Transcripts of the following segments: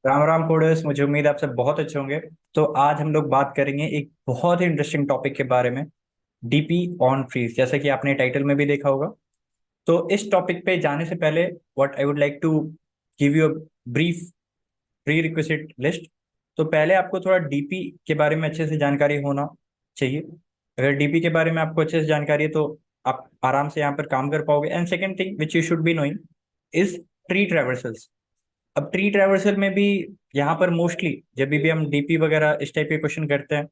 Ram Ram coders, मुझे उम्मीद है आप सब बहुत अच्छे होंगे। तो आज हम लोग बात करेंगे एक बहुत ही इंटरेस्टिंग टॉपिक के बारे में। डीपी ऑन फ्रीज, जैसा कि आपने टाइटल में भी देखा होगा। तो इस टॉपिक पे जाने से पहले what I would like to give you a brief prerequisite list. तो पहले आपको थोड़ा डीपी के बारे में अच्छे से जानकारी होना चाहिए। अगर डीपी के बारे में आपको अच्छे से जानकारी है तो आप आराम से यहाँ पर काम कर पाओगे। And second thing which you should be knowing is tree traversals. अब ट्री ट्रैवर्सल में भी यहाँ पर मोस्टली जब भी हम डीपी वगैरह इस टाइप के क्वेश्चन करते हैं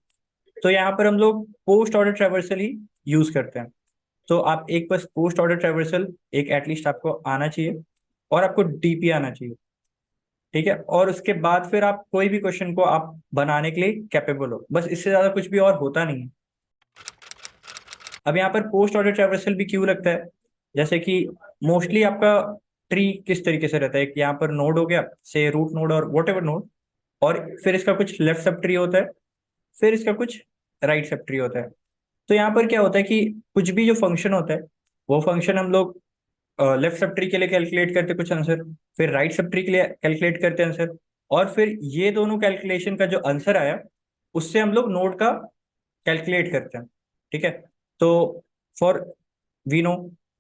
तो यहाँ पर हम लोग पोस्ट ऑर्डर ट्रैवर्सल ही यूज करते हैं। तो आप एक बस पोस्ट ऑर्डर ट्रैवर्सल एक एटलीस्ट आपको आना चाहिए और आपको डीपी आना चाहिए। ठीक है, और उसके बाद फिर आप कोई भी क्वेश्चन को आप बनाने के लिए कैपेबल हो, बस इससे ज्यादा कुछ भी और होता नहीं है। अब यहाँ पर पोस्ट ऑर्डर ट्रैवर्सल भी क्यों लगता है, जैसे कि मोस्टली आपका ट्री किस तरीके से रहता है, एक यहाँ पर नोड हो गया से रूट नोड और वॉट एवर नोड, और फिर इसका कुछ लेफ्ट सब ट्री होता है, फिर इसका कुछ राइट सब ट्री होता है। तो यहाँ पर क्या होता है कि कुछ भी जो फंक्शन होता है वो फंक्शन हम लोग लेफ्ट सब ट्री के लिए कैलकुलेट करते हैं कुछ आंसर, फिर राइट सब ट्री के लिए कैलकुलेट करते हैं आंसर, और फिर ये दोनों कैलकुलेशन का जो आंसर आया उससे हम लोग नोड का कैलकुलेट करते हैं। ठीक है, तो for we know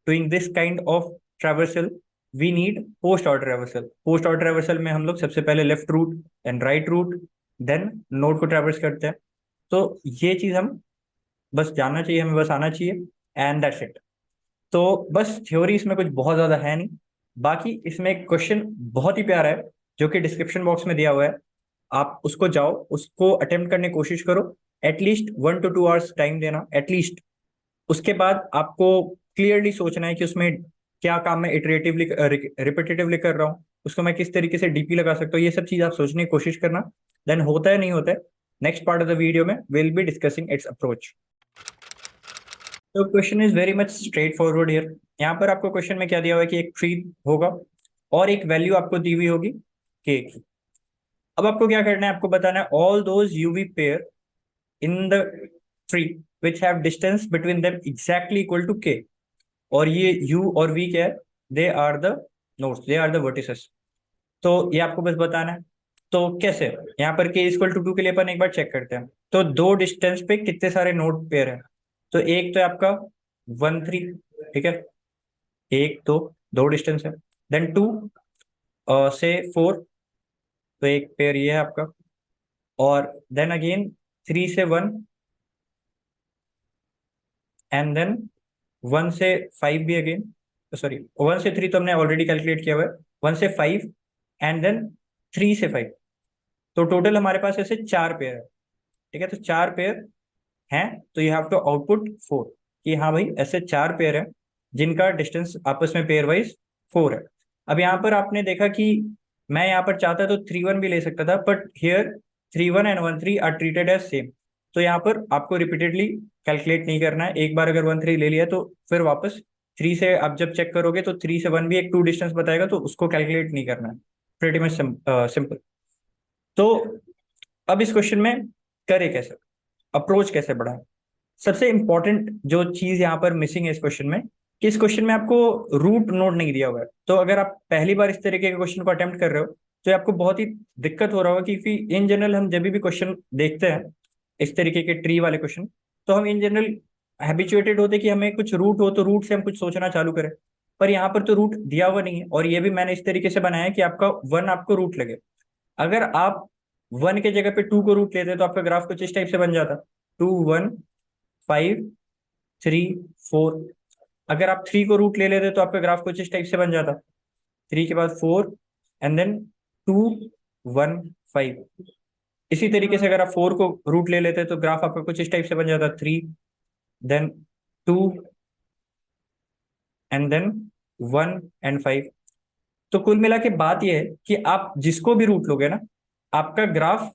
doing this kind of traversal we need post order traversal. Post order traversal में हम लोग सबसे पहले left root and right root then node को ट्रैवर्स करते हैं। तो ये चीज हम बस जानना चाहिए, हमें बस आना चाहिए, एंड दैट्स इट। तो बस थ्योरी इसमें कुछ बहुत ज्यादा है नहीं। बाकी इसमें एक क्वेश्चन बहुत ही प्यारा है जो कि डिस्क्रिप्शन बॉक्स में दिया हुआ है। आप उसको जाओ, उसको अटेम्प्ट करने की कोशिश करो। एटलीस्ट 1 to 2 आवर्स टाइम देना एटलीस्ट। उसके बाद आपको क्लियरली सोचना है कि उसमें क्या काम मैं इटरेटिवली रिपीटेटिवली कर रहा हूँ, उसको मैं किस तरीके से डीपी लगा सकता हूँ, ये सब चीज आप सोचने की कोशिश करना। देन होता है नहीं होता है, next part of the video में will be discussing its approach. तो question is very much straight forward here. यहाँ पर आपको क्वेश्चन में क्या दिया हुआ है कि एक ट्री होगा और एक वैल्यू आपको दी हुई होगी के की। अब आपको क्या करना है, आपको बताना है all those UV pair in the tree which have distance between them exactly equal to K. और ये यू और वी क्या है, they are the nodes, they are the vertices. तो ये आपको बस बताना है। तो कैसे, यहाँ पर के इक्वल टू 2 के लिए अपन एक बार चेक करते हैं। तो दो डिस्टेंस पे कितने सारे नोड पेयर हैं, तो एक तो है आपका 1 3। ठीक है, एक तो दो डिस्टेंस है। देन 2 से 4, तो एक पेयर ये है आपका। और देन अगेन 3 से 1, एंड देन 1 से 5 भी अगेन। सॉरी, 1 से 3 तो हमने ऑलरेडी कैलकुलेट किया हुआ है। 1 से 5 एंड देन 3 से 5। तो टोटल हमारे पास ऐसे 4 पेयर है। ठीक है, तो 4 पेयर हैं, तो यू हैव टू आउटपुट 4 कि हाँ भाई ऐसे 4 पेयर है जिनका डिस्टेंस आपस में पेयर वाइज 4 है। अब यहाँ पर आपने देखा कि मैं यहाँ पर चाहता तो 3 1 भी ले सकता था, but here 3 1 and 1 3 are treated as same. तो यहाँ पर आपको रिपीटेडली कैलकुलेट नहीं करना है। एक बार अगर 1 3 ले लिया तो फिर वापस 3 से आप जब चेक करोगे तो 3 से 1 भी एक 2 डिस्टेंस बताएगा, तो उसको कैलकुलेट नहीं करना है। Pretty much simple. तो अब इस क्वेश्चन में करे कैसे, अप्रोच कैसे बढ़ाएं। सबसे इंपॉर्टेंट जो चीज यहाँ पर मिसिंग है इस क्वेश्चन में, कि इस क्वेश्चन में आपको रूट नोड नहीं दिया हुआ है। तो अगर आप पहली बार इस तरीके के क्वेश्चन को अटेम्प्ट कर रहे हो तो ये आपको बहुत ही दिक्कत हो रहा होगा, क्योंकि इन जनरल हम जब भी क्वेश्चन देखते हैं इस तरीके के ट्री वाले क्वेश्चन, तो हम इन जनरल हैबिचुएटेड होते हैं कि हमें कुछ रूट हो तो रूट से हम कुछ सोचना चालू करें। पर यहाँ पर तो रूट दिया हुआ नहीं है, और ये भी मैंने इस तरीके से बनाया है कि आपका 1 आपको रूट लगे। अगर आप 1 के जगह पे 2 को रूट लेते तो आपका ग्राफ कुछ इस टाइप से बन जाता, 2 1 5 3 4। अगर आप 3 को रूट ले लेते तो आपका ग्राफ कुछ इस टाइप से बन जाता, 3 के बाद 4 एंड देन 2 1 5। इसी तरीके से अगर आप 4 को रूट ले लेते तो ग्राफ आपका कुछ इस टाइप से बन जाता, 3 देन 2 एंड देन 1 एंड 5। तो कुल मिला के बात यह है कि आप जिसको भी रूट लोगे ना, आपका ग्राफ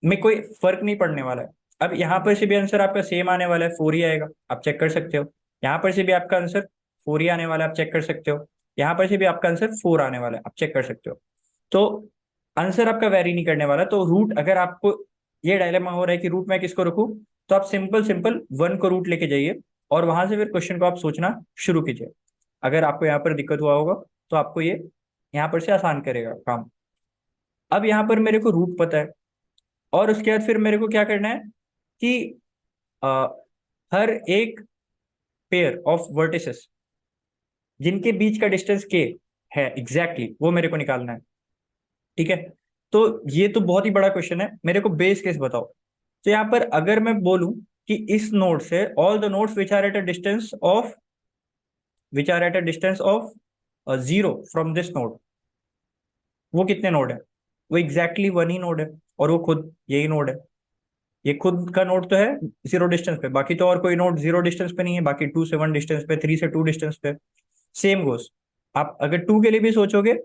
में कोई फर्क नहीं पड़ने वाला है। अब यहाँ पर से भी आंसर आपका सेम आने वाला है, 4 ही आएगा, आप चेक कर सकते हो। यहाँ पर से भी आपका आंसर 4 ही आने वाला है, आप चेक कर सकते हो। यहाँ पर से भी आपका आंसर 4 आने वाला है, आप चेक कर सकते हो। तो आंसर आपका वेरी नहीं करने वाला। तो रूट, अगर आपको ये डायलेमा हो रहा है कि रूट मैं किसको रखूं, तो आप सिंपल सिंपल 1 को रूट लेके जाइए और वहां से फिर क्वेश्चन को आप सोचना शुरू कीजिए। अगर आपको यहाँ पर दिक्कत हुआ होगा तो आपको ये यहाँ पर से आसान करेगा काम। अब यहाँ पर मेरे को रूट पता है, और उसके बाद फिर मेरे को क्या करना है कि आ, हर एक पेयर ऑफ वर्टिसेस जिनके बीच का डिस्टेंस के है एग्जैक्टली वो मेरे को निकालना है। ठीक है, तो ये तो बहुत ही बड़ा क्वेश्चन है, मेरे को बेस केस बताओ। तो यहाँ पर अगर मैं बोलूं कि इस नोड से all the nodes which are at a distance of 0 from this node, वो कितने नोड है? वो एग्जैक्टली वन ही नोड है, और वो खुद यही नोड है। ये खुद का नोड तो है जीरो डिस्टेंस पे, बाकी तो और कोई नोड जीरो डिस्टेंस पे नहीं है, बाकी 2 से 1 डिस्टेंस पे, 3 से 2 डिस्टेंस पे। सेम गोस, आप अगर 2 के लिए भी सोचोगे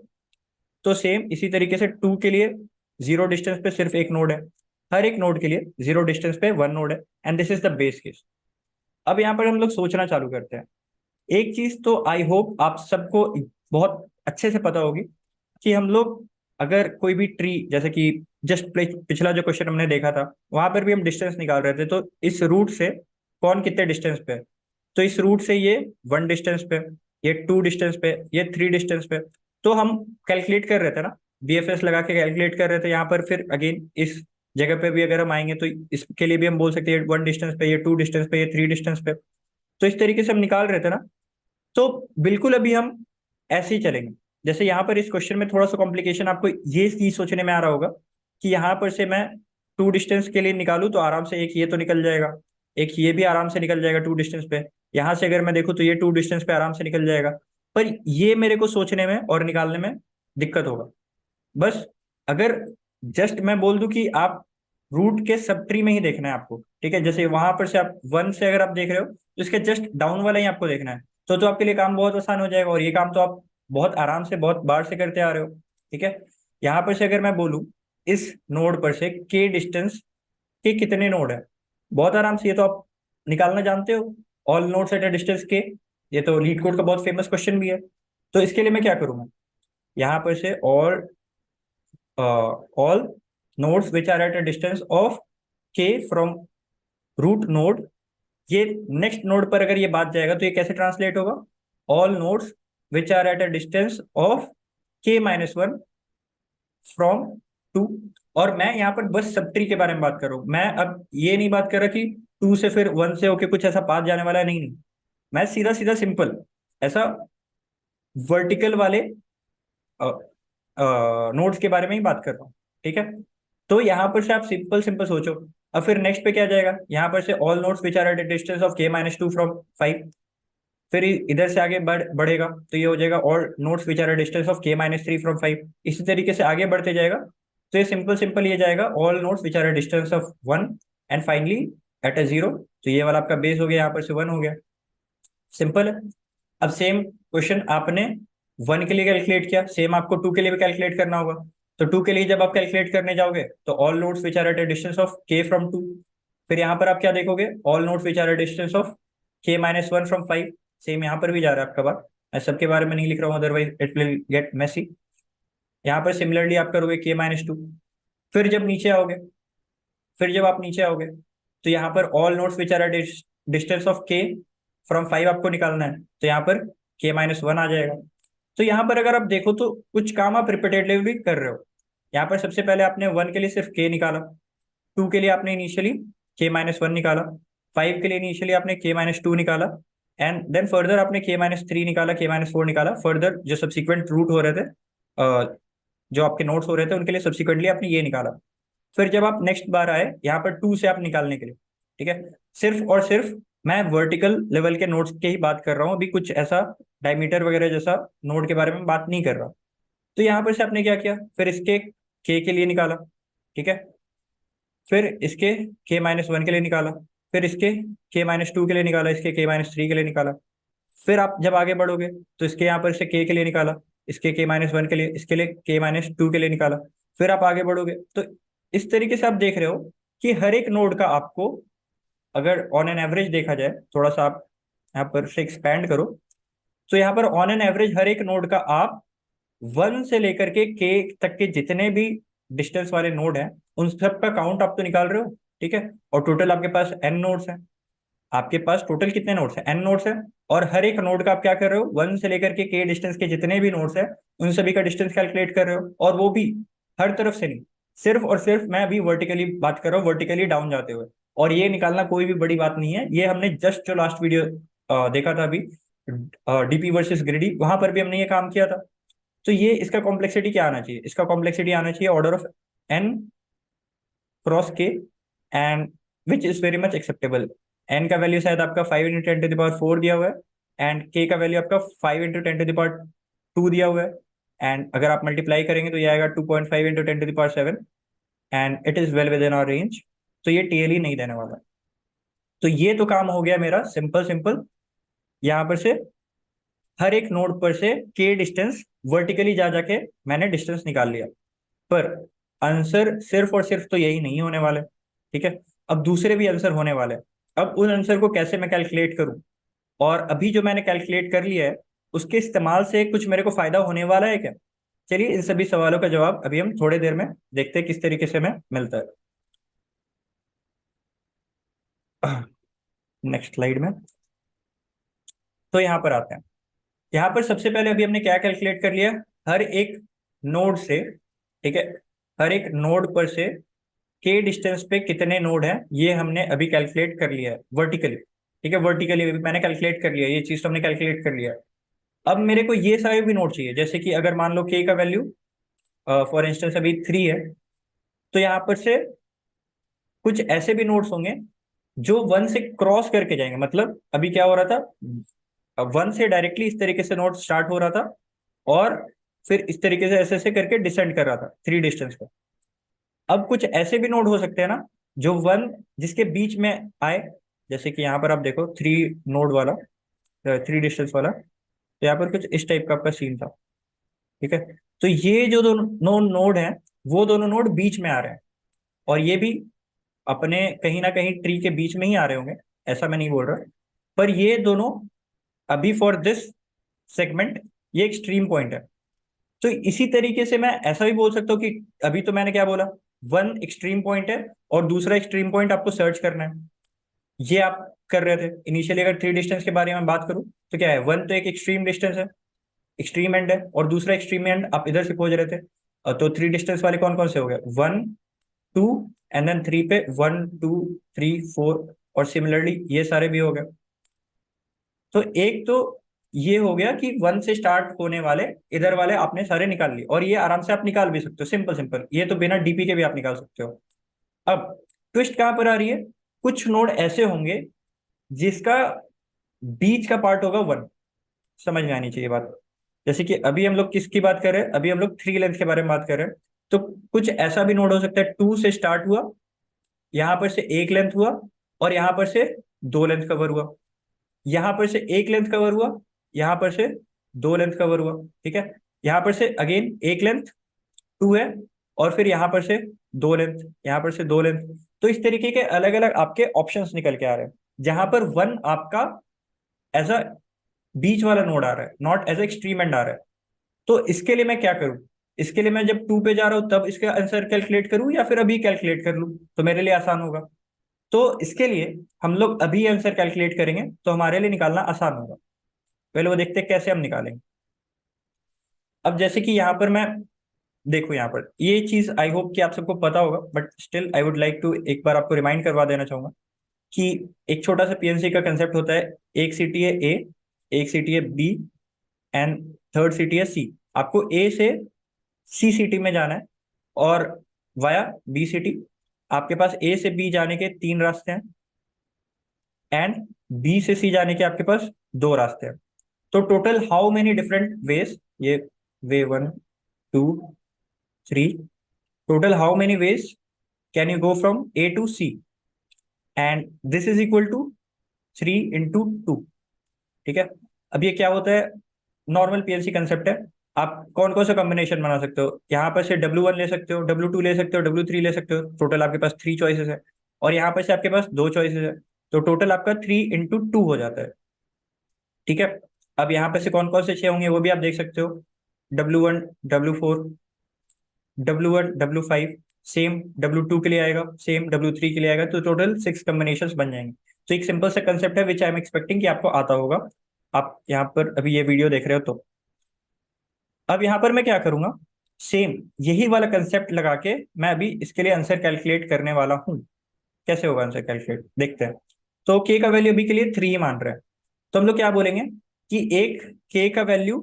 तो सेम इसी तरीके से 2 के लिए जीरो डिस्टेंस पे सिर्फ एक नोड है, हर एक नोड के लिए जीरो डिस्टेंस पे वन नोड है, and this is the base case. अब यहाँ पर हम लोग सोचना चालू करते हैं। एक चीज तो आई होप आप सबको बहुत अच्छे से पता होगी कि हम लोग अगर कोई भी ट्री, जैसे कि जस्ट पिछला जो क्वेश्चन हमने देखा था वहां पर भी हम डिस्टेंस निकाल रहे थे, तो इस रूट से कौन कितने डिस्टेंस पे है? तो इस रूट से ये 1 डिस्टेंस पे, ये 2 डिस्टेंस पे, ये 3 डिस्टेंस पे। तो हम कैलकुलेट कर रहे थे ना, बीएफएस लगा के कैलकुलेट कर रहे थे यहाँ पर। फिर अगेन इस जगह पे भी अगर हम आएंगे तो इसके लिए भी हम बोल सकते हैं 1 डिस्टेंस पे, ये 2 डिस्टेंस पे, ये 3 डिस्टेंस पे। तो इस तरीके से हम निकाल रहे थे ना। तो बिल्कुल अभी हम ऐसे ही चलेंगे। जैसे यहाँ पर इस क्वेश्चन में थोड़ा सा कॉम्प्लिकेशन आपको ये चीज सोचने में आ रहा होगा कि यहाँ पर से मैं 2 डिस्टेंस के लिए निकालूं तो आराम से एक ये तो निकल जाएगा, एक ये भी आराम से निकल जाएगा 2 डिस्टेंस पे। यहाँ से अगर मैं देखूँ तो ये 2 डिस्टेंस पे आराम से निकल जाएगा। पर ये मेरे को सोचने में और निकालने में दिक्कत होगा। बस अगर जस्ट मैं बोल दूं कि आप रूट के सब ट्री में ही देखना है आपको, ठीक है, जैसे वहां पर से आप 1 से अगर आप देख रहे हो तो इसके जस्ट डाउन वाला ही आपको देखना है, तो आपके लिए काम बहुत आसान हो जाएगा, और ये काम तो आप बहुत आराम से बहुत बार से करते आ रहे हो। ठीक है, यहाँ पर से अगर मैं बोलूं इस नोड पर से के डिस्टेंस के कितने नोड है, बहुत आराम से ये तो आप निकालना जानते हो, all nodes at a distance के। ये तो लीड कोड का बहुत फेमस क्वेश्चन भी है। तो इसके लिए मैं क्या करूंगा, यहाँ पर से all nodes which are at a distance of k from root node, ये नेक्स्ट नोड पर अगर ये बात जाएगा तो ये कैसे ट्रांसलेट होगा? All nodes which are at a distance of k-1 from 2। और मैं यहाँ पर बस सब ट्री के बारे में बात कर रहा हूँ, मैं अब ये नहीं बात कर रहा कि 2 से फिर 1 से होके कुछ ऐसा पाथ जाने वाला है, नहीं नहीं। मैं सीधा सीधा सिंपल ऐसा वर्टिकल वाले नोड्स के बारे में ही बात कर रहा हूँ। ठीक है, तो यहाँ पर से आप सिंपल सिंपल सोचो। अब फिर नेक्स्ट पे क्या जाएगा, यहाँ पर से all nodes which are at a distance of k-2 from 5। फिर इधर से आगे बढ़ेगा तो ये हो जाएगा all nodes which are at distance of k-3 from 5। इसी तरीके से आगे बढ़ते जाएगा, तो ये सिंपल सिंपल ये जाएगा all nodes which are at distance of 1, and finally at a 0। तो ये वाला आपका बेस हो गया, यहाँ पर से 1 हो गया। सिंपल है। अब सेम क्वेश्चन आपने 1 के लिए कैलकुलेट किया, सेम आपको 2 के लिए भी कैलकुलेट करना होगा। तो 2 के लिए जब आप कैलकुलेट करने जाओगे तो all nodes which are at a distance of k from 2। फिर यहाँ पर आप क्या देखोगे, all nodes which are at distance of k-1 from 5। Same यहाँ पर भी जा रहा है आपका बात, मैं सबके बारे में नहीं लिख रहा हूँ otherwise it will get messy. यहाँ पर सिमिलरली आप करोगे k-2। फिर जब नीचे आओगे, फिर जब आप नीचे आओगे तो यहाँ पर all nodes which are at distance of k from 5 आपको निकालना है, तो यहाँ पर k-1 आ जाएगा। तो यहाँ पर अगर आप देखो तो कुछ काम आप रिपीटेटिवली कर रहे हो। यहाँ पर सबसे पहले आपने 1 के लिए सिर्फ k निकाला, 2 के लिए आपने इनिशियली k-1 निकाला, 5 के लिए इनिशियली आपने k-2 निकाला, एंड देन फर्दर आपने k-3 निकाला, k-4 निकाला। फर्दर जो सब्सिक्वेंट रूट हो रहे थे, जो आपके नोट्स हो रहे थे उनके लिए सब्सिक्वेंटली आपने ये निकाला। फिर जब आप नेक्स्ट बार आए यहाँ पर 2 से आप निकालने के लिए, ठीक है, सिर्फ और सिर्फ मैं वर्टिकल लेवल के नोड्स की ही बात कर रहा हूँ, अभी कुछ ऐसा डायमीटर वगैरह जैसा नोड के बारे में बात नहीं कर रहा। तो यहाँ पर से आपने क्या किया, फिर इसके के लिए निकाला, ठीक है, फिर इसके k-1 के लिए निकाला, फिर इसके k-2 के लिए निकाला, इसके k-3 के लिए निकाला। फिर आप जब आगे बढ़ोगे तो इसके यहाँ पर से के लिए निकाला, इसके k-1 के लिए, इसके लिए k-2 के लिए निकाला। फिर आप आगे बढ़ोगे तो इस तरीके से आप देख रहे हो कि हर एक नोड का आपको, अगर ऑन एन एवरेज देखा जाए, थोड़ा सा आप यहाँ पर से एक्सपैंड करो, तो यहाँ पर ऑन एन एवरेज हर एक नोड का आप 1 से लेकर के तक के जितने भी डिस्टेंस वाले नोड हैं उन सब का काउंट आप तो निकाल रहे हो। ठीक है, और टोटल आपके पास n नोड्स हैं। आपके पास टोटल कितने नोड्स हैं? n नोड्स हैं। और हर एक नोड का आप क्या कर रहे हो, 1 से लेकर के k डिस्टेंस के जितने भी नोड्स हैं उन सभी का डिस्टेंस कैलकुलेट कर रहे हो, और वो भी हर तरफ से नहीं, सिर्फ और सिर्फ मैं अभी वर्टिकली बात कर रहा हूँ, वर्टिकली डाउन जाते हुए। और ये निकालना कोई भी बड़ी बात नहीं है, ये हमने जस्ट जो लास्ट वीडियो देखा था अभी, डीपी वर्सेस ग्रिडी, वहां पर भी हमने ये काम किया था। तो ये इसका कॉम्प्लेक्सिटी क्या आना चाहिए, इसका कॉम्प्लेक्सिटी आना चाहिए order of N cross K, and which is very much acceptable. N का वैल्यू शायद आपका 5 × 10⁴ दिया हुआ है, एंड के का वैल्यू आपका 5 × 10⁻²⁵ दिया हुआ है। एंड अगर आप मल्टीप्लाई करेंगे तो ये आएगा 2.5 × 10⁻⁷, and it is well within our range. तो ये टीएलई नहीं देने वाला। तो ये तो काम हो गया मेरा सिंपल सिंपल, यहाँ पर से हर एक नोड पर से के डिस्टेंस वर्टिकली जा जाके मैंने डिस्टेंस निकाल लिया। पर आंसर सिर्फ और सिर्फ तो यही नहीं होने वाले, ठीक है। अब दूसरे भी आंसर होने वाले हैं। अब उन आंसर को कैसे मैं कैलकुलेट करूं, और अभी जो मैंने कैलकुलेट कर लिया है उसके इस्तेमाल से कुछ मेरे को फायदा होने वाला है क्या? चलिए इन सभी सवालों का जवाब अभी हम थोड़ी देर में देखते हैं किस तरीके से हमें मिलता है। नेक्स्ट स्लाइड में। तो यहाँ पर आते हैं। यहाँ पर सबसे पहले अभी हमने क्या कैलकुलेट कर लिया, हर एक नोड से, ठीक है, हर एक नोड पर से के डिस्टेंस पे कितने नोड हैं ये हमने अभी कैलकुलेट कर लिया है वर्टिकली, ठीक है। वर्टिकली अभी मैंने कैलकुलेट कर लिया, ये चीज तो हमने कैलकुलेट कर लिया है। अब मेरे को ये सारे भी नोड चाहिए, जैसे कि अगर मान लो के का वैल्यू फॉर इंस्टेंस अभी 3 है, तो यहाँ पर से कुछ ऐसे भी नोड्स होंगे जो 1 से क्रॉस करके जाएंगे। मतलब अभी क्या हो रहा था, 1 से डायरेक्टली इस तरीके से नोड स्टार्ट हो रहा था, और फिर इस तरीके से ऐसे ऐसे करके डिसेंड कर रहा था 3 डिस्टेंस पे। अब कुछ ऐसे भी नोड हो सकते हैं ना जो 1 जिसके बीच में आए, जैसे कि यहाँ पर आप देखो 3 नोड वाला, 3 डिस्टेंस वाला, तो यहाँ पर कुछ इस टाइप का आपका सीन था, ठीक है। तो ये जो दोनों नोड हैं वो दोनों नोड बीच में आ रहे हैं, और ये भी अपने कहीं ना कहीं ट्री के बीच में ही आ रहे होंगे, ऐसा मैं नहीं बोल रहा। पर ये दोनों अभी फॉर दिस सेगमेंट ये एक्सट्रीम पॉइंट है। तो इसी तरीके से मैं ऐसा भी बोल सकता हूँ कि अभी तो मैंने क्या बोला, 1 एक्सट्रीम पॉइंट है और दूसरा एक्सट्रीम पॉइंट आपको सर्च करना है, ये आप कर रहे थे इनिशियली। अगर 3 डिस्टेंस के बारे में बात करूं तो क्या है, 1 तो एक एक्सट्रीम डिस्टेंस है, एक्सट्रीम एंड है, और दूसरा एक्सट्रीम एंड आप इधर से खोज रहे थे। तो 3 डिस्टेंस वाले कौन कौन से हो गए, 1 2, एंड देन 3 पे 1 2 3 4, और सिमिलरली ये सारे भी हो गए। तो एक तो ये हो गया कि 1 से स्टार्ट होने वाले इधर वाले आपने सारे निकाल लिए, और ये आराम से आप निकाल भी सकते हो, सिंपल सिंपल, ये तो बिना डीपी के भी आप निकाल सकते हो। अब ट्विस्ट कहां पर आ रही है, कुछ नोड ऐसे होंगे जिसका बीच का पार्ट होगा 1। समझ में आनी चाहिए बात। जैसे कि अभी हम लोग किसकी बात कर रहे हैं, अभी हम लोग 3 लेंथ के बारे में बात कर रहे हैं। तो कुछ ऐसा भी नोड हो सकता है 2 से स्टार्ट हुआ, यहां पर से 1 लेंथ हुआ, और यहां पर से 2 लेंथ कवर हुआ, यहां पर से 1 लेंथ कवर हुआ, यहां पर से 2 लेंथ कवर हुआ, ठीक है। यहां पर से अगेन 1 लेंथ 2 है, और फिर यहां पर से 2 लेंथ, यहां पर से 2 लेंथ। तो इस तरीके के अलग अलग आपके ऑप्शंस निकल के आ रहे हैं, जहां पर 1 आपका एज अ बीच वाला नोड आ रहा है, नॉट एज एक्सट्रीम एंड आ रहा है। तो इसके लिए मैं क्या करूं, इसके लिए मैं जब 2 पे जा रहा हूं तब इसका आंसर कैलकुलेट करूं, या फिर अभी कैलकुलेट कर लूं तो मेरे लिए आसान होगा। तो इसके लिए हम लोग अभी आंसर कैलकुलेट करेंगे तो हमारे लिए निकालना आसान होगा। पहले वो देखते हैं कैसे हम निकालेंगे। अब जैसे कि यहाँ पर मैं, देखो यहाँ पर ये चीज आई होप कि आप सबको पता होगा, but still I would like to एक बार आपको रिमाइंड करवा देना चाहूंगा कि एक छोटा सा पीएनसी का कंसेप्ट होता है, एक सिटी है ए, एक सिटी है बी, एंड थर्ड सिटी है सी। आपको ए से सी सिटी में जाना है, और वाया बी सिटी। आपके पास ए से बी जाने के 3 रास्ते हैं, एंड बी से सी जाने के आपके पास 2 रास्ते हैं। तो total how many different ways, ये way 1 2 3, total how many ways can you go from A to C, and this is equal to 3 × 2, ठीक है। अब ये क्या होता है, नॉर्मल पीएलसी कंसेप्ट है। आप कौन कौन सा कॉम्बिनेशन बना सकते हो, यहाँ पर से W1 ले सकते हो, W2 ले सकते हो, W3 ले सकते हो, टोटल आपके पास 3 चॉइसेस है, और यहाँ पर से आपके पास 2 चॉइसेस है, तो टोटल आपका 3 × 2 हो जाता है, ठीक है। अब यहाँ पर से कौन कौन से 6 होंगे वो भी आप देख सकते हो, W1 W4 W1 W5, same W2 के लिए आएगा, सेम W3 के लिए आएगा, तो टोटल 6 कॉम्बिनेशंस बन जाएंगे। तो एक सिंपल सा कंसेप्ट है विच आई एम एक्सपेक्टिंग कि आपको आता होगा, आप यहाँ पर अभी ये वीडियो देख रहे हो तो। अब यहाँ पर मैं क्या करूंगा, सेम यही वाला कंसेप्ट लगा के मैं अभी इसके लिए आंसर कैलकुलेट करने वाला हूँ। कैसे होगा आंसर कैलकुलेट, देखते हैं। तो के का वैल्यू अभी के लिए 3 मान रहे हैं, तो हम लोग क्या बोलेंगे कि एक के का वैल्यू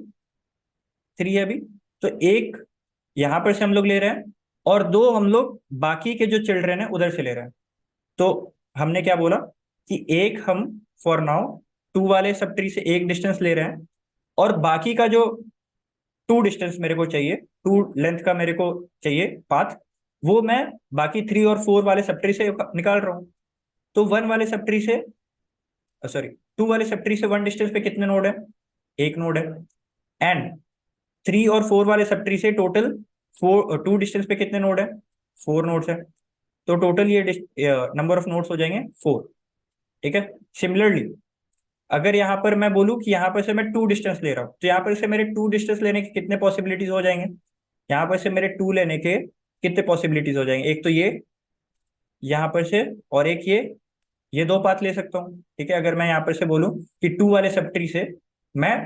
3 है अभी, तो एक यहां पर से हम लोग ले रहे हैं, और दो हम लोग बाकी के जो चिल्ड्रन है उधर से ले रहे हैं। तो हमने क्या बोला कि एक हम फॉर नाउ टू वाले सब ट्री से एक डिस्टेंस ले रहे हैं, और बाकी का जो टू डिस्टेंस मेरे को चाहिए, टू लेंथ का मेरे को चाहिए पाथ, वो मैं बाकी 3 और 4 वाले सब ट्री से निकाल रहा हूँ। तो वन वाले सब ट्री से, सॉरी, टू वाले सब ट्री से वन डिस्टेंस पे कितने नोड है, एक नोड है। एंड 3 और 4 वाले सब ट्री से टोटल फोर, टू डिस्टेंस पे कितने नोड है, 4 नोड्स है। तो टोटल ये नंबर ऑफ नोड्स हो जाएंगे 4। ठीक है। सिमिलरली अगर यहाँ पर मैं बोलूँ कि यहाँ पर से मैं टू डिस्टेंस ले रहा हूँ, तो यहाँ पर से मेरे टू डिस्टेंस लेने के कितने पॉसिबिलिटीज हो जाएंगे, यहाँ पर से मेरे टू लेने के कितने पॉसिबिलिटीज हो जाएंगे, एक तो ये यहाँ पर से, और एक ये दो पाथ ले सकता हूँ। ठीक है। अगर मैं यहाँ पर से बोलूँ कि टू वाले सब ट्री से मैं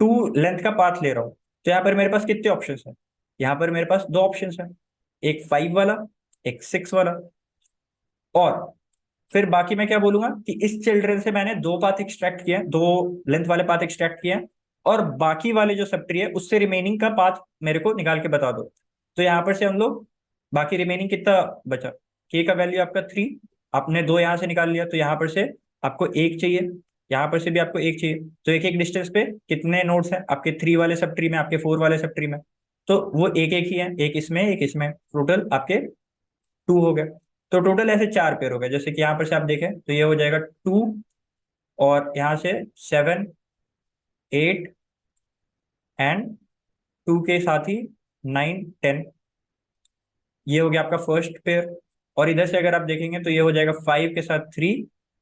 टू लेंथ का पाथ ले रहा हूँ, तो यहाँ पर मेरे पास कितने ऑप्शंस हैं, यहाँ पर मेरे पास दो ऑप्शंस हैं, एक 5 वाला, एक 6 वाला। और फिर बाकी मैं क्या बोलूंगा कि इस चिल्ड्रन से मैंने दो पाथ एक्सट्रैक्ट किए हैं, दो लेंथ वाले पाथ एक्सट्रैक्ट किए हैं, और बाकी वाले जो सब ट्री है उससे रिमेनिंग का पाथ मेरे को निकाल के बता दो। तो यहाँ पर से हम लोग बाकी रिमेनिंग कितना बचा, के का वैल्यू आपका 3, आपने दो यहाँ से निकाल लिया, तो यहाँ पर से आपको एक चाहिए, यहाँ पर से भी आपको एक चाहिए। तो एक एक डिस्टेंस पे कितने नोड्स हैं आपके 3 वाले सब ट्री में, आपके 4 वाले सब ट्री में, तो वो एक एक ही है, एक इसमें एक इसमें, टोटल आपके 2 हो गए। तो टोटल ऐसे 4 पेयर हो गए। जैसे कि यहाँ पर से आप देखें तो ये हो जाएगा 2, और यहाँ से 7, 8, एंड 2 के साथ ही 9, 10। ये हो गया आपका फर्स्ट पेयर। और इधर से अगर आप देखेंगे तो ये हो जाएगा 5 के साथ 3,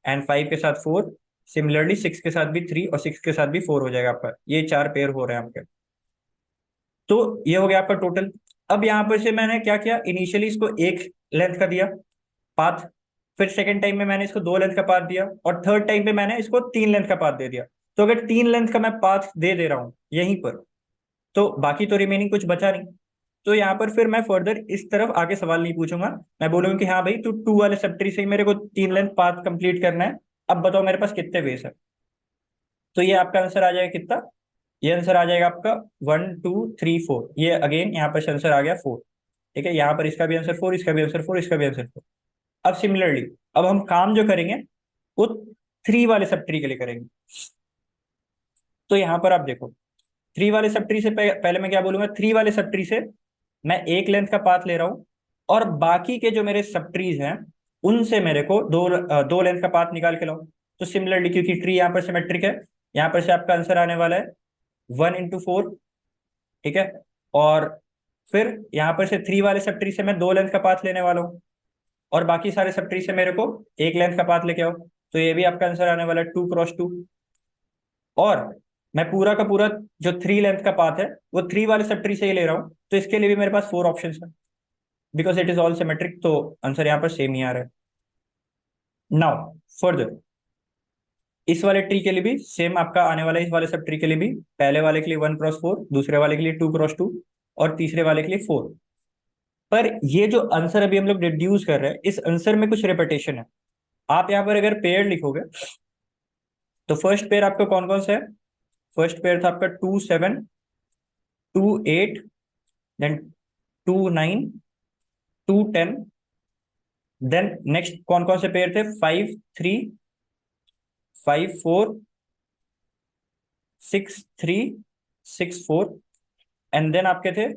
एंड 5 के साथ 4। सिमिलरली 6 के साथ भी 3, और 6 के साथ भी 4 हो जाएगा आपका। ये 4 पेयर हो रहे हैं आपके। तो ये हो गया आपका टोटल। अब यहाँ पर से मैंने क्या किया, इनिशियली इसको एक लेंथ का दिया पाथ, फिर सेकंड टाइम में मैंने इसको 2 लेंथ का पाथ दिया, और थर्ड टाइम पे मैंने इसको 3 लेंथ का पाथ दे दिया। तो अगर 3 लेंथ का मैं पाथ दे दे रहा हूँ यहीं पर, तो बाकी तो रिमेनिंग कुछ बचा नहीं। तो यहाँ पर फिर मैं फर्दर इस तरफ आगे सवाल नहीं पूछूंगा, मैं बोलूंगा कि हाँ भाई तू टू वाले सब ट्री से ही मेरे को 3 लेंथ पाथ कंप्लीट करना है, अब बताओ मेरे पास कितने वेस है। तो ये आपका आंसर आ जाएगा कितना, ये आंसर आ जाएगा आपका 1 2 3 4। ये अगेन यहाँ पर से आंसर आ गया 4। ठीक है। यहाँ पर इसका भी आंसर 4, इसका भी आंसर 4, इसका भी आंसर 4। अब सिमिलरली अब हम काम जो करेंगे वो 3 वाले सब ट्री के लिए करेंगे। तो यहाँ पर आप देखो, 3 वाले सब ट्री से पहले मैं क्या बोलूंगा, 3 वाले सब ट्री से मैं एक लेंथ का पाथ ले रहा हूँ, और बाकी के जो मेरे सब ट्रीज हैं उनसे मेरे को दो लेंथ का पाथ निकाल के लाओ। तो सिमिलरली क्योंकि ट्री यहाँ पर सिमेट्रिक है, यहाँ पर से आपका आंसर आने वाला है 1 × 4। ठीक है। और फिर यहाँ पर से 3 वाले सब ट्री से मैं दो लेंथ का पाथ लेने वाला हूँ, और बाकी सारे सब ट्री से मेरे को एक लेंथ का पाथ लेके आओ। तो ये भी आपका आंसर आने वाला है 2 × 2। और मैं पूरा का पूरा जो 3 लेंथ का पाथ है वो 3 वाले सब ट्री से ही ले रहा हूँ, तो इसके लिए भी मेरे पास 4 ऑप्शन है, because it is all symmetric. तो आंसर यहाँ पर सेम ही आ रहा है। नाउ फर्दर इस वाले ट्री के लिए भी सेम आपका आने वाला है, इस वाले सब ट्री के लिए भी पहले वाले के लिए 1 × 4, दूसरे वाले के लिए 2 × 2, और तीसरे वाले के लिए 4। पर ये जो आंसर अभी हम लोग डिड्यूस कर रहे हैं, इस आंसर में कुछ रिपीटेशन है। आप यहाँ पर अगर पेयर लिखोगे तो फर्स्ट पेयर आपका कौन कौन सा है, फर्स्ट पेयर था आपका 2 7, 2 8, देन 2 9, 2 10। देन नेक्स्ट कौन कौन से पेयर थे, 5 3, 5 4, 6 3, 6 4। एंड देन आपके थे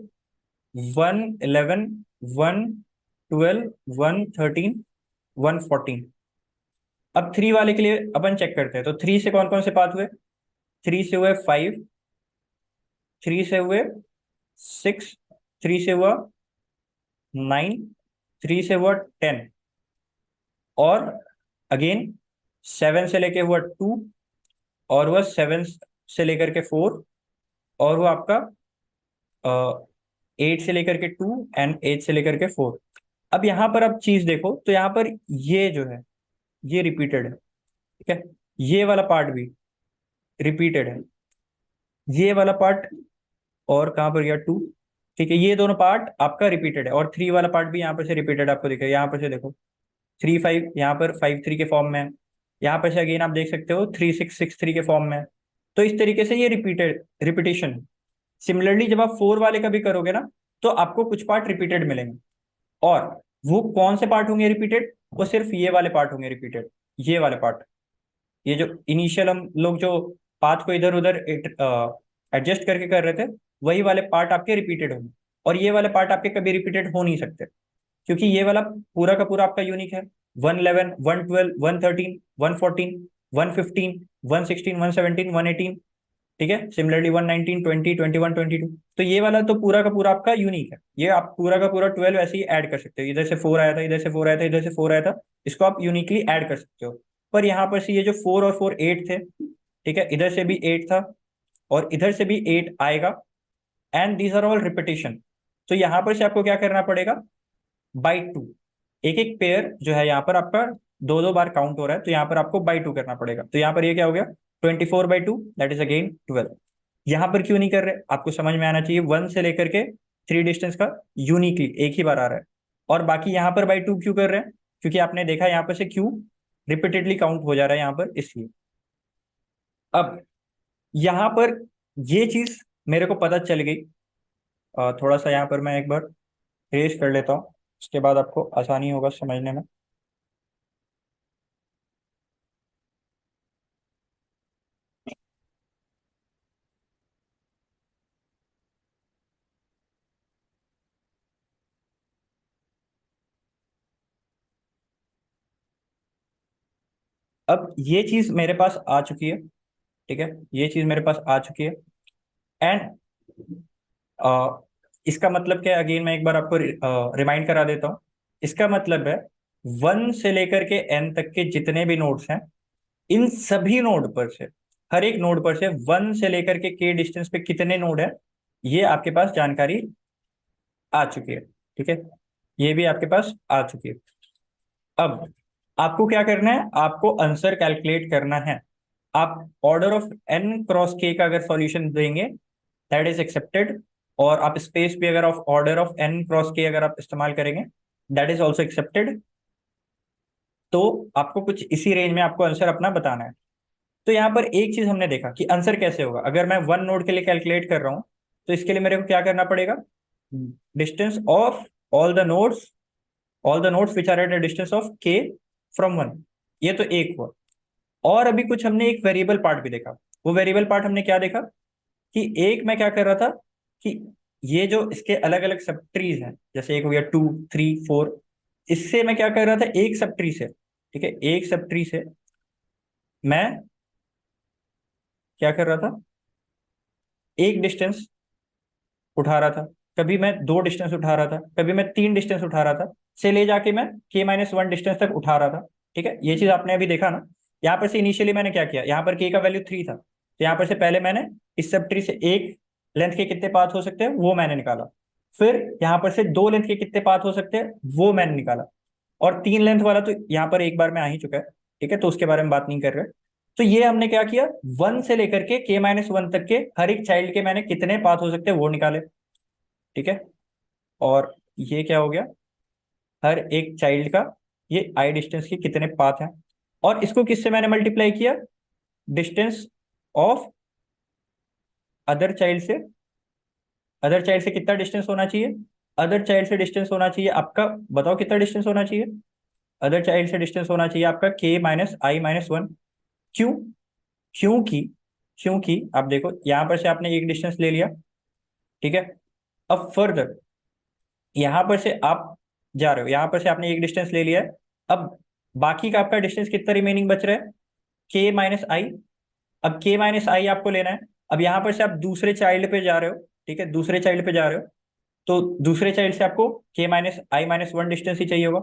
1 11, 1 12, 1 13, 1 14। अब 3 वाले के लिए अपन चेक करते हैं, तो 3 से कौन कौन से पाथ हुए, 3 से हुए 5, 3 से हुए 6, 3 से हुआ 9, 3 से हुआ 10, और अगेन 7 से लेके हुआ 2, और वह 7 से लेकर के 4, और वो आपका 8 से लेकर के 2, एंड 8 से लेकर के 4। अब यहाँ पर आप चीज देखो तो यहाँ पर ये जो है ये रिपीटेड है। ठीक है। ये वाला पार्ट भी रिपीटेड है, ये वाला पार्ट, और कहाँ पर गया 2, ठीक है, ये दोनों पार्ट आपका रिपीटेड है, और 3 वाला पार्ट भी यहाँ पर से रिपीटेड आपको दिखेगा। यहाँ पर से देखो 3 5 यहाँ पर 5 3 के फॉर्म में है। यहाँ पर से अगेन आप देख सकते हो 3 6 6 3 के फॉर्म में है। तो इस तरीके से ये रिपीटेशन है। सिमिलरली जब आप 4 वाले का भी करोगे ना, तो आपको कुछ पार्ट रिपीटेड मिलेंगे। और वो कौन से पार्ट होंगे रिपीटेड? वो सिर्फ ये वाले पार्ट होंगे रिपीटेड, ये वाले पार्ट। ये जो इनिशियल हम लोग जो पाथ को इधर उधर एडजस्ट करके कर रहे थे, वही वाले पार्ट आपके रिपीटेड होंगे। और ये वाले पार्ट आपके कभी रिपीटेड हो नहीं सकते, क्योंकि ये वाला पूरा का पूरा आपका यूनिक है। 111 112 113 114 115 116 117 118। ठीक है, सिमिलरली 119 20 21 22। तो ये वाला तो पूरा का पूरा आपका यूनिक है। ये आप पूरा का पूरा 12 ऐसे ही ऐड कर सकते हो। इधर से 4 आया था, इधर से 4 आया था, इधर से 4 आया था, इसको आप यूनिकली ऐड कर सकते हो। पर यहाँ पर से ये जो 4 और 4 8 थे, ठीक है, इधर से भी 8 था और इधर से भी 8 आएगा। And these are all repetition. तो यहाँ पर से आपको क्या करना पड़ेगा? बाई 2। एक एक पेयर जो है यहाँ पर आपका दो दो बार काउंट हो रहा है, तो यहाँ पर आपको बाई 2 करना पड़ेगा। तो यहाँ पर ये क्या हो गया? 24/2, दैट इज अगेन 12। यहाँ पर क्यों नहीं कर रहे? आपको समझ में आना चाहिए, 1 से लेकर के 3 डिस्टेंस का यूनिकली एक ही बार आ रहा है। और बाकी यहाँ पर बाई 2 क्यों कर रहे हैं? क्योंकि आपने देखा यहाँ पर से क्यों रिपीटेडली काउंट हो जा रहा है यहाँ पर, इसलिए। अब यहाँ पर ये चीज मेरे को पता चल गई। थोड़ा सा यहाँ पर मैं एक बार रेस कर लेता हूँ, उसके बाद आपको आसानी होगा समझने में। अब ये चीज मेरे पास आ चुकी है। ठीक है, ये चीज मेरे पास आ चुकी है। एंड इसका मतलब क्या है? अगेन मैं एक बार आपको रिमाइंड करा देता हूँ। इसका मतलब है 1 से लेकर के n तक के जितने भी नोड्स हैं, इन सभी नोड पर से, हर एक नोड पर से 1 से लेकर के k डिस्टेंस पे कितने नोड है, ये आपके पास जानकारी आ चुकी है। ठीक है, ये भी आपके पास आ चुकी है। अब आपको क्या करना है? आपको आंसर कैलकुलेट करना है। आप order of n cross k का अगर सॉल्यूशन देंगे, दैट इज एक्सेप्टेड। और आप स्पेस भी अगर of order of n cross k अगर आप इस्तेमाल करेंगे, दैट इज ऑल्सो एक्सेप्टेड। तो आपको कुछ इसी रेंज में आपको आंसर अपना बताना है। तो यहाँ पर एक चीज हमने देखा कि आंसर कैसे होगा। अगर मैं 1 नोड के लिए कैलकुलेट कर रहा हूँ, तो इसके लिए मेरे को क्या करना पड़ेगा? Distance of all the nodes, all the nodes which are at a distance of k from 1। ये तो एक हुआ। और अभी कुछ हमने एक वेरिएबल पार्ट भी देखा। वो वेरिएबल पार्ट हमने क्या देखा? कि एक मैं क्या कर रहा था कि ये जो इसके अलग अलग सब ट्रीज हैं, जैसे एक हो गया 2 3 4, इससे मैं क्या कर रहा था? एक सब ट्री से, ठीक है, एक सब ट्री से मैं क्या कर रहा था? एक डिस्टेंस उठा रहा था। कभी मैं 2 डिस्टेंस उठा रहा था, कभी मैं 3 डिस्टेंस उठा रहा था, से ले जाके मैं k-1 डिस्टेंस तक उठा रहा था। ठीक है, ये चीज आपने अभी देखा ना। यहाँ पर से इनिशियली मैंने क्या किया? यहाँ पर k का वैल्यू 3 था, तो यहाँ पर से पहले मैंने इस सब ट्री से एक लेंथ के कितने पाथ हो सकते हैं वो मैंने निकाला। फिर यहाँ पर से 2 लेंथ के कितने पाथ हो सकते हैं वो मैंने निकाला। और 3 लेंथ वाला तो यहाँ पर एक बार में आ ही चुका है। ठीक है, तो उसके बारे में बात नहीं कर रहे। तो ये हमने क्या किया? 1 से लेकर के k-1 तक के हर एक चाइल्ड के मैंने कितने पाथ हो सकते हैं वो निकाले। ठीक है, और ये क्या हो गया? हर एक चाइल्ड का ये आई डिस्टेंस के कितने पाथ हैं। और इसको किससे मैंने मल्टीप्लाई किया? डिस्टेंस ऑफ अदर चाइल्ड से। अदर चाइल्ड से कितना डिस्टेंस होना चाहिए? अदर चाइल्ड से डिस्टेंस होना चाहिए आपका, बताओ कितना डिस्टेंस होना चाहिए? अदर चाइल्ड से डिस्टेंस होना चाहिए आपका k-i-1। क्यों? क्योंकि क्योंकि आप देखो यहां पर से आपने एक डिस्टेंस ले लिया। ठीक है, अब फर्दर यहां पर से आप जा रहे हो, यहां पर से आपने एक डिस्टेंस ले लिया है। अब बाकी का आपका डिस्टेंस कितना रिमेनिंग बच रहा है? k-i। अब k-i आपको लेना है। अब यहां पर से आप दूसरे चाइल्ड पे जा रहे हो। ठीक है, दूसरे चाइल्ड पे जा रहे हो, तो दूसरे चाइल्ड से आपको k-i-1 डिस्टेंस ही चाहिए होगा,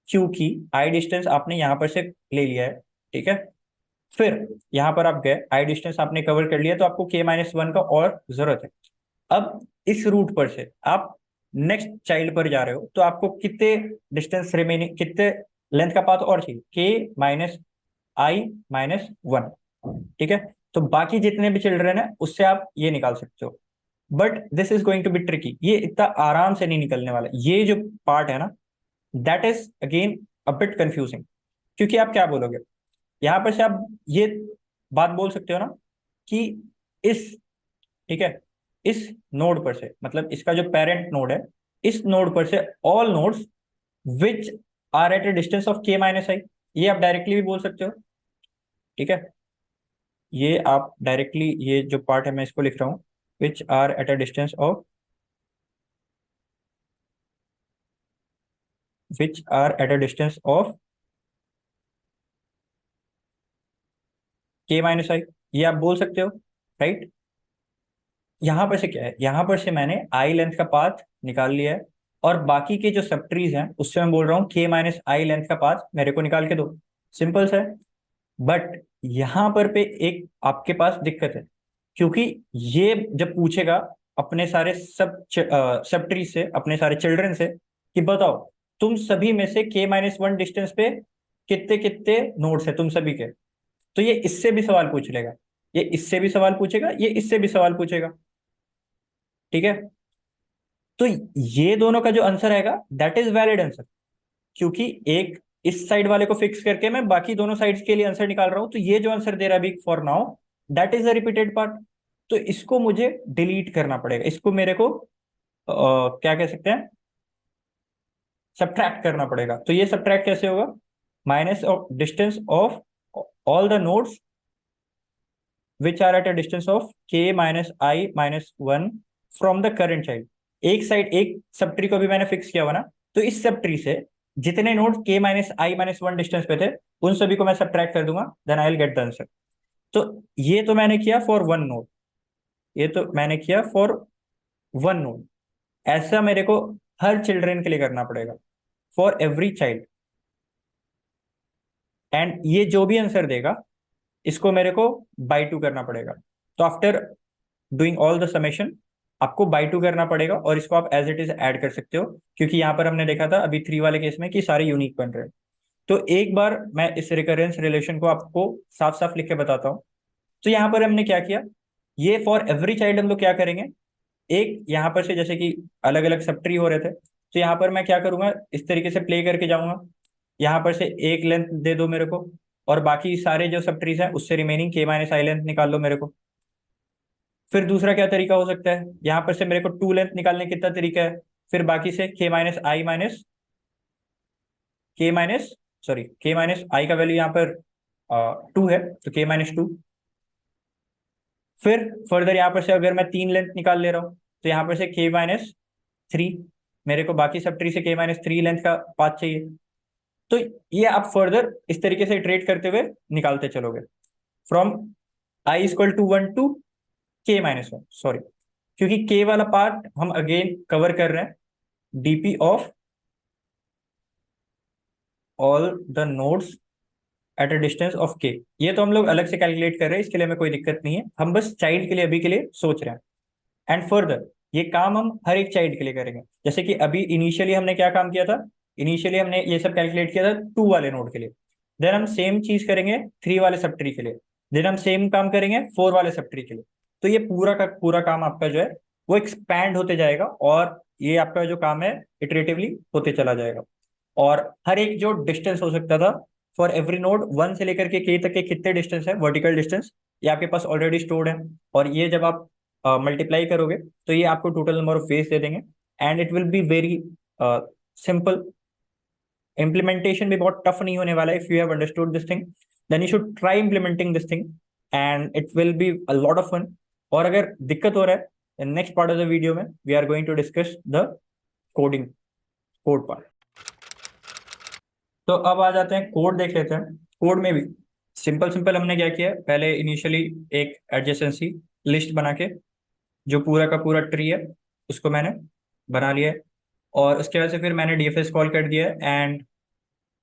क्योंकि आई डिस्टेंस आपने यहां पर से ले लिया है। ठीक है, फिर यहां पर आप गए, आई डिस्टेंस आपने कवर कर लिया, तो आपको k-1 का और जरूरत है। अब इस रूट पर से आप नेक्स्ट चाइल्ड पर जा रहे हो, तो आपको कितने डिस्टेंस रिमेनिंग, कितने लेंथ का पाथ और चाहिए? k-i-1। ठीक है, तो बाकी जितने भी चिल्ड्रन है उससे आप ये निकाल सकते हो। But this is going to be tricky, ये इतना आराम से नहीं निकलने वाला, ये जो पार्ट है ना, that is again a bit confusing. क्योंकि आप क्या बोलोगे, यहां पर से आप ये बात बोल सकते हो ना कि इस, ठीक है, इस नोड पर से, मतलब इसका जो पेरेंट नोड है, इस नोड पर से all nodes which are at a distance of k minus i, ये आप डायरेक्टली भी बोल सकते हो। ठीक है, ये आप डायरेक्टली, ये जो पार्ट है मैं इसको लिख रहा हूँ, which are at a distance of, which are at a distance of k minus i, ये आप बोल सकते हो, राइट। यहां पर से क्या है, यहां पर से मैंने आई लेंथ का पाथ निकाल लिया है, और बाकी के जो सब ट्रीज हैं उससे मैं बोल रहा हूँ k माइनस आई लेंथ का पाथ मेरे को निकाल के दो। सिंपल सा है। बट यहां पर पे एक आपके पास दिक्कत है, क्योंकि ये जब पूछेगा अपने सारे सब ट्री से, अपने सारे चिल्ड्रन से, कि बताओ तुम सभी में से k माइनस वन डिस्टेंस पे कितने कितने नोड्स है तुम सभी के, तो ये इससे भी सवाल पूछ लेगा, ये इससे भी सवाल पूछेगा, ये इससे भी सवाल पूछेगा। ठीक है, तो ये दोनों का जो आंसर आएगा दैट इज वैलिड आंसर, क्योंकि एक इस साइड वाले को फिक्स करके मैं बाकी दोनों साइड्स के लिए आंसर निकाल रहा हूं, तो ये जो आंसर दे रहा है अभी for now, that is a repeated part. तो इसको मुझे डिलीट करना पड़ेगा, इसको मेरे को क्या कह सकते हैं, सब्ट्रैक्ट करना पड़ेगा। तो ये सब्ट्रैक्ट कैसे होगा, minus of distance of all the nodes which are at a distance of k minus I minus one from the current child. एक साइड, एक सब ट्री को भी मैंने फिक्स किया हुआ ना, तो इस सब ट्री से जितने node k minus I minus one distance पे थे, उन सभी को मैं सब्ट्रैक्ट कर दूंगा, then I will get the answer. तो ये तो मैंने किया फॉर वन नोड, ये तो मैंने किया फॉर वन नोड। ऐसा मेरे को हर चिल्ड्रन के लिए करना पड़ेगा, फॉर एवरी चाइल्ड। एंड ये जो भी आंसर देगा, इसको मेरे को बाई टू करना पड़ेगा। तो after doing all the summation, आपको बाई टू करना पड़ेगा, और इसको आप एज इट इज ऐड कर सकते हो, क्योंकि यहाँ पर हमने देखा था अभी थ्री वाले केस में कि सारे यूनिक बन रहे हैं। तो एक बार मैं इस रिकरेंस रिलेशन को आपको साफ साफ लिख के बताता हूँ। तो यहाँ पर हमने क्या किया, ये फॉर एवरी चाइल्ड हम लोग क्या करेंगे, एक यहाँ पर से जैसे कि अलग अलग सब ट्री हो रहे थे, तो यहाँ पर मैं क्या करूंगा, इस तरीके से प्ले करके जाऊंगा, यहाँ पर से एक लेंथ दे दो मेरे को, और बाकी सारे जो सब ट्रीज हैं उससे रिमेनिंग k माइनस आई लेंथ निकाल लो मेरे को। फिर दूसरा क्या तरीका हो सकता है, यहाँ पर से मेरे को टू लेंथ निकालने कितना तरीका है, फिर बाकी से k माइनस आई माइनस के माइनस, सॉरी k माइनस आई का वैल्यू यहाँ पर टू है, तो k माइनस टू। फिर फर्दर यहाँ पर से अगर मैं तीन लेंथ निकाल ले रहा हूँ, तो यहाँ पर से k माइनस थ्री, मेरे को बाकी सब ट्री से k माइनस थ्री लेंथ का पाथ चाहिए। तो ये आप फर्दर इस तरीके से इटरेट करते हुए निकालते चलोगे, from I equal to one to k minus one, sorry, क्योंकि k वाला पार्ट हम अगेन कवर कर रहे हैं, DP of all the nodes at a distance of k। ये तो हम लोग अलग से कैलकुलेट कर रहे हैं, इसके लिए हमें कोई दिक्कत नहीं है, हम बस चाइल्ड के लिए अभी के लिए सोच रहे हैं। एंड फर्दर ये काम हम हर एक चाइल्ड के लिए करेंगे, जैसे कि अभी इनिशियली हमने क्या काम किया था, इनिशियली हमने ये सब कैलकुलेट किया था टू वाले नोड के लिए, देन हम सेम चीज करेंगे थ्री वाले सब ट्री के लिए, देन हम सेम काम करेंगे फोर वाले सब ट्री के लिए। तो ये पूरा का पूरा काम आपका जो है वो एक्सपैंड होते जाएगा, और ये आपका जो काम है इटरेटिवली होते चला जाएगा। और हर एक जो डिस्टेंस हो सकता था फॉर एवरी नोड, वन से लेकर के के तक के कितने डिस्टेंस है, वर्टिकल डिस्टेंस, ये आपके पास ऑलरेडी स्टोर्ड है। और ये जब आप मल्टीप्लाई करोगे तो ये आपको टोटल नंबर ऑफ वेज दे देंगे, and it will be very simple. Implementation भी बहुत टफ नहीं होने वाला है, if you have understood this thing then you should try implementing this thing, and it will be a lot of fun. और अगर दिक्कत हो रहा है, next part of the video में we are going to discuss the coding, code part. तो अब आ जाते हैं कोड देख लेते हैं। कोड में भी सिंपल सिंपल हमने क्या किया, पहले इनिशियली एक एडजेसेंसी लिस्ट बना के जो पूरा का पूरा ट्री है उसको मैंने बना लिया है, और उसके बाद से फिर मैंने डीएफएस कॉल कर दिया है एंड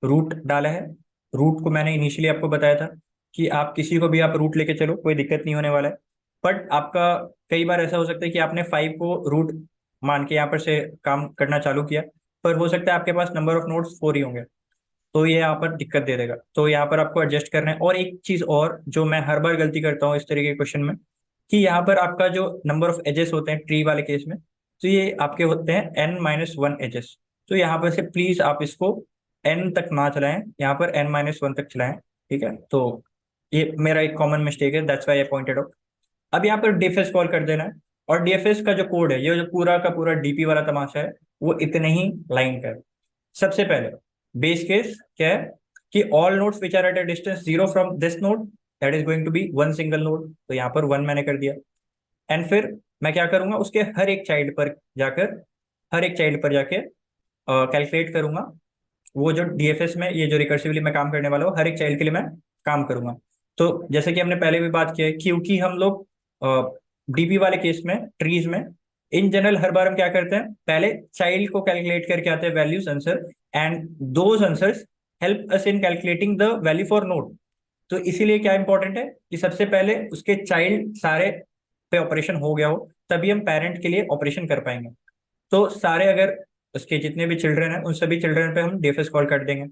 रूट डाला है। रूट को मैंने इनिशियली आपको बताया था कि आप किसी को भी आप रूट लेके चलो, कोई दिक्कत नहीं होने वाला है। बट आपका कई बार ऐसा हो सकता है कि आपने फाइव को रूट मान के यहाँ पर से काम करना चालू किया, पर हो सकता है आपके पास नंबर ऑफ नोड्स फोर ही होंगे, तो ये यहाँ पर दिक्कत दे देगा। तो यहाँ पर आपको एडजस्ट करना है। और एक चीज और जो मैं हर बार गलती करता हूँ इस तरीके के क्वेश्चन में, कि यहाँ पर आपका जो नंबर ऑफ एजेस होते हैं ट्री वाले केस में, तो ये आपके होते हैं n-1 एजेस। तो यहाँ पर से प्लीज आप इसको n तक ना चलाएं, यहाँ पर n-1 तक चलाएं। ठीक है, तो ये मेरा एक कॉमन मिस्टेक है, that's why I pointed out. अब यहाँ पर डीएफएस कॉल कर देना है, और डीएफएस का जो कोड है, ये जो पूरा का पूरा डीपी वाला तमाशा है, वो इतने ही लाइन का है। सबसे पहले बेस केस क्या है कि all nodes which are at a distance 0 from this node, that is going to be one single node. तो यहाँ पर 1 मैंने कर दिया। एंड फिर मैं क्या करूंगा, उसके हर एक चाइल्ड पर जाकर, हर एक चाइल्ड पर जाके कैलकुलेट करूंगा। वो जो डीएफएस में ये जो रिकर्सिवली मैं काम करने वाला हूँ, हर एक चाइल्ड के लिए मैं काम करूंगा। तो जैसे कि हमने पहले भी बात किया है, क्योंकि हम लोग डीपी वाले केस में, ट्रीज में, इन जनरल हर बार हम क्या करते हैं, पहले चाइल्ड को कैलकुलेट करके आते हैं values answer, and those answers help us in calculating the value for node. तो इसीलिए क्या इंपॉर्टेंट है कि सबसे पहले उसके चाइल्ड सारे पे ऑपरेशन हो गया हो, तभी हम पेरेंट के लिए ऑपरेशन कर पाएंगे। तो सारे अगर उसके जितने भी चिल्ड्रन हैं, उन सभी चिल्ड्रन पे हम डीएफएस कॉल कर देंगे।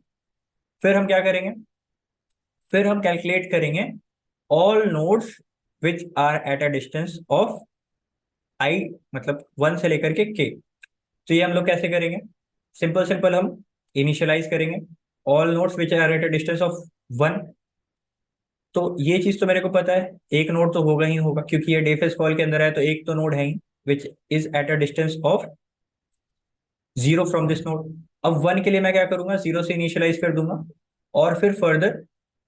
फिर हम क्या करेंगे, फिर हम कैलकुलेट करेंगे all nodes which are at a distance of i, मतलब 1 से लेकर के k। तो ये हम लोग कैसे करेंगे, सिंपल सिंपल हम इनिशियलाइज करेंगे all nodes which are at a distance of 1। तो ये चीज तो मेरे को पता है, एक नोड तो होगा ही होगा, क्योंकि ये डीएफएस कॉल के अंदर है, तो एक तो नोड है ही which is at a distance of 0 from this node. अब 1 के लिए मैं क्या करूंगा, 0 से इनिशियलाइज कर दूंगा, और फिर फर्दर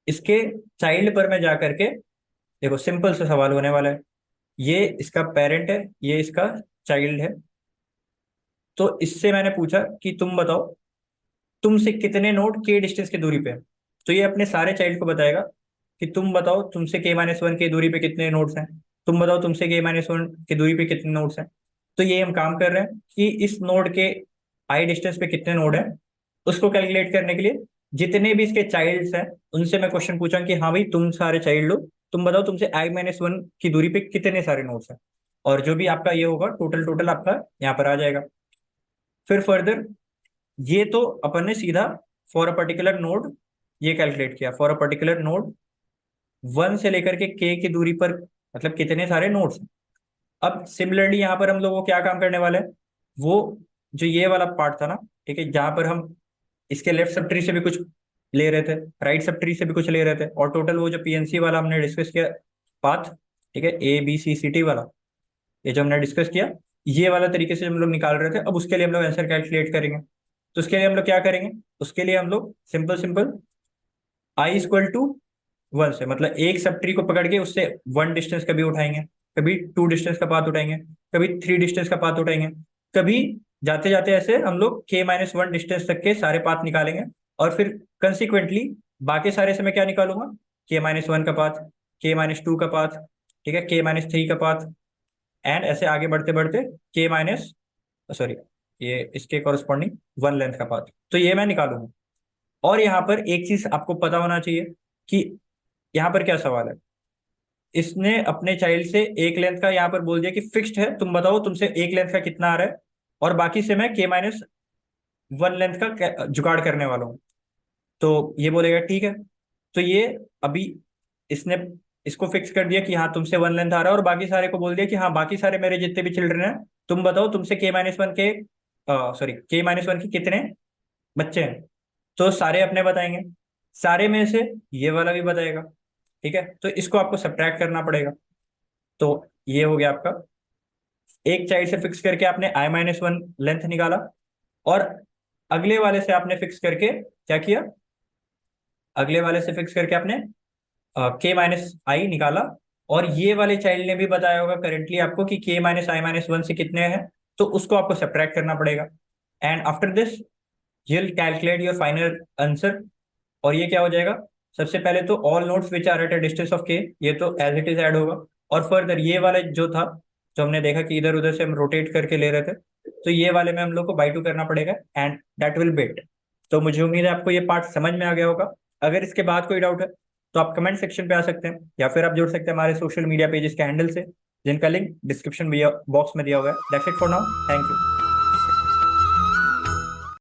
इसके चाइल्ड पर मैं जा करके, देखो सिंपल सा सवाल होने वाला है, ये इसका पेरेंट है, ये इसका चाइल्ड है। तो इससे मैंने पूछा कि तुम बताओ तुमसे कितने नोड के डिस्टेंस की दूरी पे है। तो ये अपने सारे चाइल्ड को बताएगा कि तुम बताओ तुमसे k-1 की दूरी पे कितने नोड्स हैं, तुम बताओ तुमसे k-1 की दूरी पे कितने नोड्स हैं। तो ये हम काम कर रहे हैं कि इस नोड के आई डिस्टेंस पे कितने नोड हैं, उसको कैलकुलेट करने के लिए जितने भी इसके चाइल्ड्स हैं, उनसे मैं क्वेश्चन पूछा कि हाँ भाई तुम सारे चाइल्ड हो, तुम बताओ तुमसे i-1 की दूरी पे कितने सारे नोड्स हैं। और जो भी आपका ये होगा टोटल टोटल आपका यहाँ पर आ जाएगा। फिर फर्दर ये तो अपन ने सीधा फॉर अ पर्टिकुलर नोड ये कैलकुलेट किया, फॉर अ पर्टिकुलर नोड 1 से लेकर के k की दूरी पर, मतलब कितने सारे नोड्स हैं। अब सिमिलरली यहाँ पर हम लोग को क्या काम करने वाले हैं, वो जो ये वाला पार्ट था ना, ठीक है, जहां पर हम इसके लेफ्ट सब ट्री से भी कुछ ले रहे थे, राइट सब ट्री से भी कुछ ले रहे थे, और टोटल वो जो पीएनसी वाला हमने डिस्कस किया पाथ, ठीक है, ABCCT वाला, ये जो हमने डिस्कस किया, ये वाला तरीके से हम लोग निकाल रहे थे। अब उसके लिए हम लोग आंसर कैलकुलेट करेंगे। तो उसके लिए हम लोग क्या करेंगे, उसके लिए हम लोग सिंपल सिंपल i=1 से, मतलब एक सब ट्री को पकड़ के उससे 1 डिस्टेंस कभी उठाएंगे, कभी 2 डिस्टेंस का पाथ उठाएंगे, कभी 3 डिस्टेंस का पाथ उठाएंगे, कभी जाते जाते ऐसे हम लोग k-1 डिस्टेंस तक के सारे पाथ निकालेंगे। और फिर कंसिक्वेंटली बाकी सारे से मैं क्या निकालूंगा, k-1 का पाथ, k-2 का पाथ, ठीक है, k-3 का पाथ, एंड ऐसे आगे बढ़ते बढ़ते k माइनस, सॉरी, ये इसके कॉरस्पॉन्डिंग 1 लेंथ का पाथ, तो ये मैं निकालूंगा। और यहाँ पर एक चीज आपको पता होना चाहिए कि यहाँ पर क्या सवाल है, इसने अपने चाइल्ड से एक लेंथ का यहाँ पर बोल दिया कि फिक्स्ड है, तुम बताओ तुमसे एक लेंथ का कितना आ रहा है, और बाकी से मैं k-1 लेंथ का जुगाड़ करने वाला हूँ। तो ये बोलेगा ठीक है। तो ये अभी इसने इसको फिक्स कर दिया कि हाँ तुमसे 1 लेंथ आ रहा है, और बाकी सारे को बोल दिया कि हाँ बाकी सारे मेरे जितने भी चिल्ड्रन हैं, तुम बताओ तुमसे k-1 के, सॉरी, k-1 के कितने बच्चे हैं। तो सारे अपने बताएंगे, सारे में से ये वाला भी बताएगा। ठीक है, तो इसको आपको सब्ट्रैक्ट करना पड़ेगा। तो ये हो गया आपका, एक चाइल्ड से फिक्स करके आपने i-1 लेंथ निकाला, और अगले वाले से आपने फिक्स करके क्या किया, अगले वाले से फिक्स करके आपने k-i निकाला। और ये वाले चाइल्ड ने भी बताया होगा करेंटली आपको कि k-i-1 से कितने हैं, तो उसको आपको सब्ट्रैक्ट करना पड़ेगा। And after this you'll calculate your final answer. और ये क्या हो जाएगा, सबसे पहले तो all notes which are at a distance of k, ये तो एज इट इज ऐड होगा। और फर्दर ये वाला जो था, जो हमने देखा कि इधर उधर से हम रोटेट करके ले रहे थे, तो ये वाले में हम लोग को बाई 2 करना पड़ेगा, एंड दैट विल बेट। तो मुझे उम्मीद है आपको ये पार्ट समझ में आ गया होगा। अगर इसके बाद कोई डाउट है तो आप कमेंट सेक्शन पे आ सकते हैं, या फिर आप जुड़ सकते हैं हमारे सोशल मीडिया पेजेस के हैंडल से, जिनका लिंक डिस्क्रिप्शन बॉक्स में दिया हुआ है। That's it for now, thank you.